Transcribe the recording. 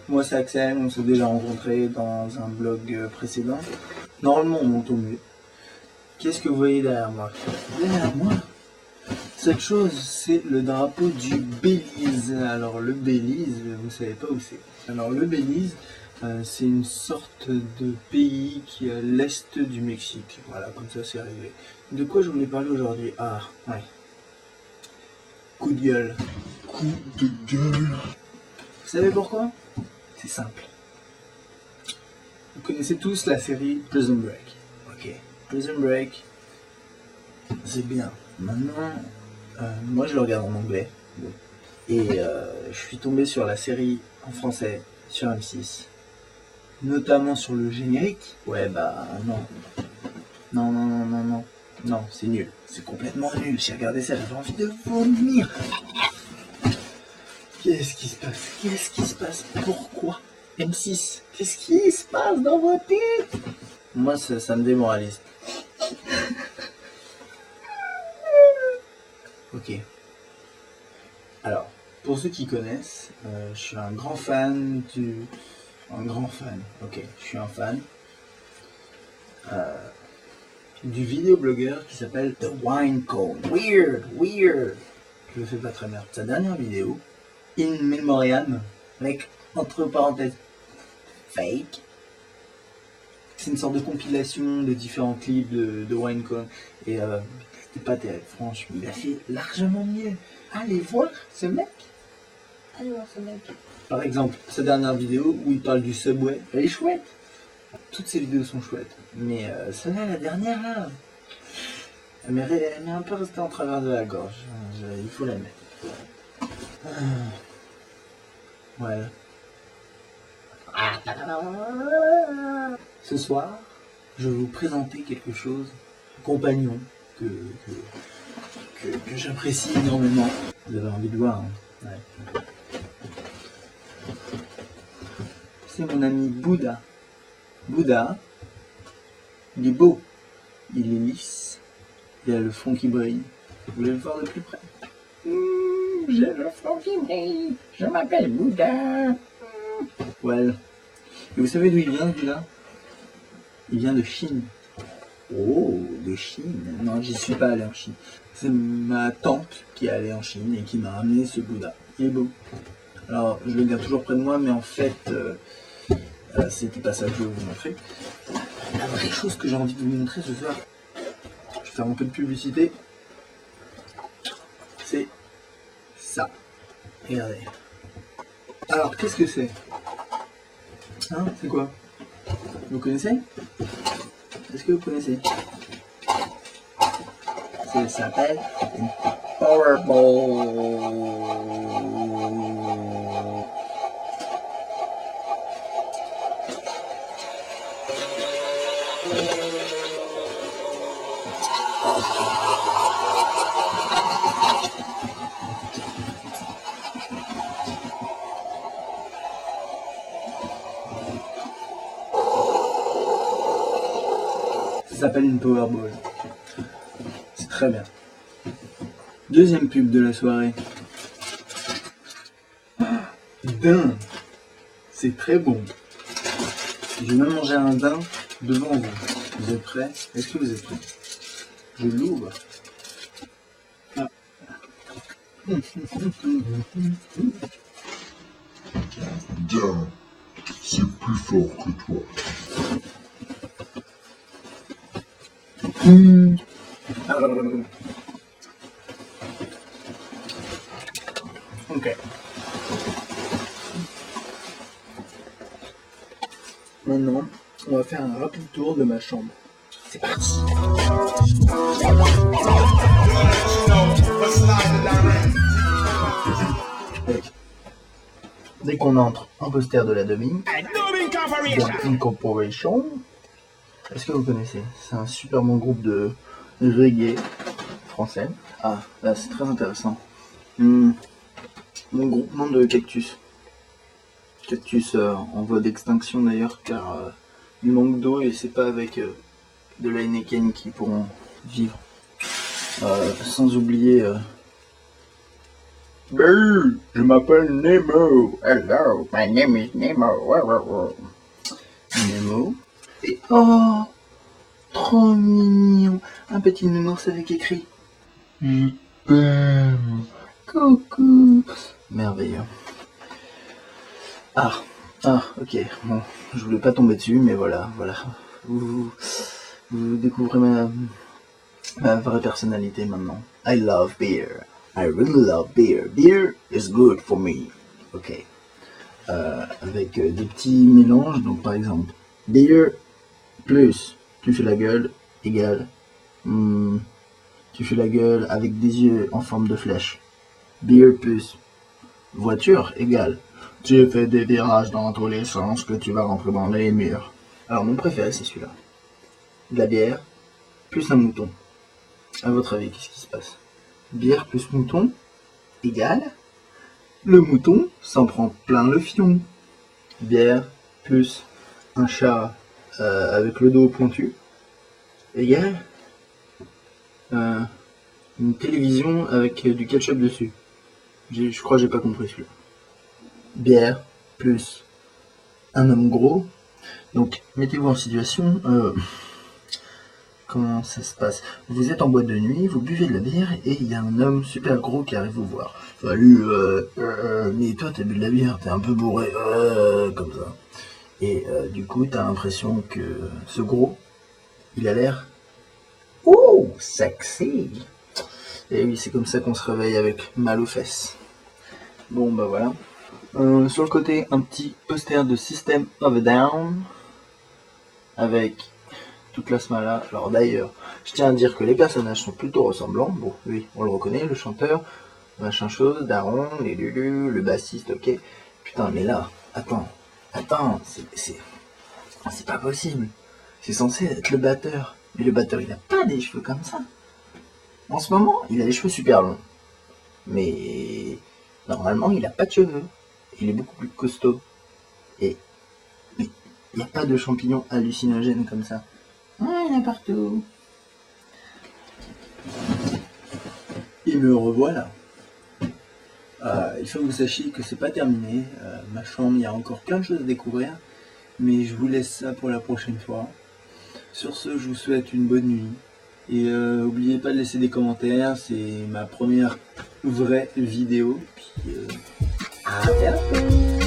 Moi c'est Axel, on s'est déjà rencontrés dans un blog précédent. Normalement on monte au mieux. Qu'est-ce que vous voyez derrière moi? Derrière moi, cette chose c'est le drapeau du Belize. Alors le Belize, vous savez pas où c'est. Alors le Belize, c'est une sorte de pays qui est à l'est du Mexique. Voilà, comme ça c'est réglé. De quoi je voulais parler aujourd'hui? Ah, ouais. Coup de gueule. Coup de gueule. Vous savez pourquoi? C'est simple. Vous connaissez tous la série Prison Break. Ok. Prison Break, c'est bien. Maintenant, moi je le regarde en anglais. Et je suis tombé sur la série en français sur M6. Notamment sur le générique. Ouais, bah non. Non, non, non, non, non. Non, c'est nul. C'est complètement nul. J'ai regardé ça, j'avais envie de vomir. Qu'est-ce qui se passe? Qu'est-ce qui se passe? Pourquoi? M6, qu'est-ce qui se passe dans vos têtes? Moi, ça me démoralise. Ok. Alors, pour ceux qui connaissent, je suis un grand fan ok, je suis un fan du vidéoblogueur qui s'appelle The Wine Cone. Weird. Je le fais pas très bien. Sa dernière vidéo, In Memoriam, avec, entre parenthèses, fake. C'est une sorte de compilation de différents clips de Winecone. Et c'était pas terrible, franchement. Il a fait largement mieux. Allez voir ce mec. Par exemple, sa dernière vidéo où il parle du Subway, elle est chouette. Toutes ses vidéos sont chouettes. Mais celle-là, la dernière, là, elle m'est un peu restée en travers de la gorge. Il faut la mettre. Ouais. Ce soir, je vais vous présenter quelque chose, un compagnon que j'apprécie énormément. Vous avez envie de voir, hein? Ouais. C'est mon ami Bouddha. Bouddha, il est beau, il est lisse, il a le front qui brille. Vous voulez le voir de plus près? J'ai le front qui brille, je m'appelle Bouddha. Well. Et vous savez d'où il vient, Bouddha? Il vient de Chine. Oh, de Chine? Non, j'y suis pas allé en Chine. C'est ma tante qui est allée en Chine et qui m'a ramené ce Bouddha. Il est beau. Alors, je le garde toujours près de moi, mais en fait, c'était pas ça que je voulais vous montrer. La vraie chose que j'ai envie de vous montrer ce soir, je vais faire un peu de publicité, c'est ça. Regardez. Alors, qu'est-ce que c'est? Hein, c'est quoi? Vous connaissez? Est-ce que vous connaissez? Ça s'appelle une Powerball. Ça s'appelle une Powerball. C'est très bien. Deuxième pub de la soirée. Daim. C'est très bon. Je vais même manger un daim devant vous. Vous êtes prêts? Est-ce que vous êtes prêts? Je l'ouvre. Ah. Daim, c'est plus fort que toi. Ok. Maintenant, on va faire un rapide tour de ma chambre. C'est parti. Dès qu'on entre, un poster de la Dome Incorporation. Est-ce que vous connaissez? C'est un super bon groupe de reggae français. Ah, là c'est très intéressant. Mon groupement de cactus. Cactus en voie d'extinction d'ailleurs, car il manque d'eau et c'est pas avec de la Heineken qui pourront vivre. Sans oublier Salut, je m'appelle Nemo. Hello, my name is Nemo. Nemo. Et oh, trop mignon. Un petit nounours avec écrit. Je t'aime. Coucou. Merveilleux. Ah, ok. Bon, je voulais pas tomber dessus, mais voilà. Vous découvrez ma vraie personnalité maintenant. I love beer. I really love beer. Beer is good for me. Ok. Avec des petits mélanges, donc par exemple, beer plus tu fais la gueule égale tu fais la gueule avec des yeux en forme de flèche. Beer plus voiture égale tu fais des virages dans tous les sens que tu vas rentrer dans les murs. Alors mon préféré c'est celui-là. De la bière plus un mouton. À votre avis, qu'est-ce qui se passe? Bière plus mouton égale le mouton s'en prend plein le fion. Bière plus un chat avec le dos pointu égale une télévision avec du ketchup dessus. Je crois que j'ai pas compris celui-là. Bière plus un homme gros. Donc mettez-vous en situation. Comment ça se passe? Vous êtes en boîte de nuit, vous buvez de la bière et il y a un homme super gros qui arrive vous voir. Salut, mais toi t'as bu de la bière, t'es un peu bourré, comme ça. Et du coup t'as l'impression que ce gros, il a l'air sexy. Et oui, c'est comme ça qu'on se réveille avec mal aux fesses. Bon bah voilà. Sur le côté, un petit poster de System of a Down avec toute la smala. Alors d'ailleurs, je tiens à dire que les personnages sont plutôt ressemblants. Bon, oui, on le reconnaît, le chanteur, machin chose, Daron, les Lulu, le bassiste, ok. Putain, mais là, attends, c'est pas possible. C'est censé être le batteur. Mais le batteur, il a pas des cheveux comme ça. En ce moment, il a les cheveux super longs. Mais normalement, il a pas de cheveux. Il est beaucoup plus costaud. Et il n'y a pas de champignons hallucinogènes comme ça. Ah, il y en a partout. Et me revoilà. Il faut que vous sachiez que c'est pas terminé. Ma chambre, il y a encore plein de choses à découvrir. Mais je vous laisse ça pour la prochaine fois. Sur ce, je vous souhaite une bonne nuit. Et n'oubliez pas de laisser des commentaires. C'est ma première vraie vidéo. Puis à bientôt.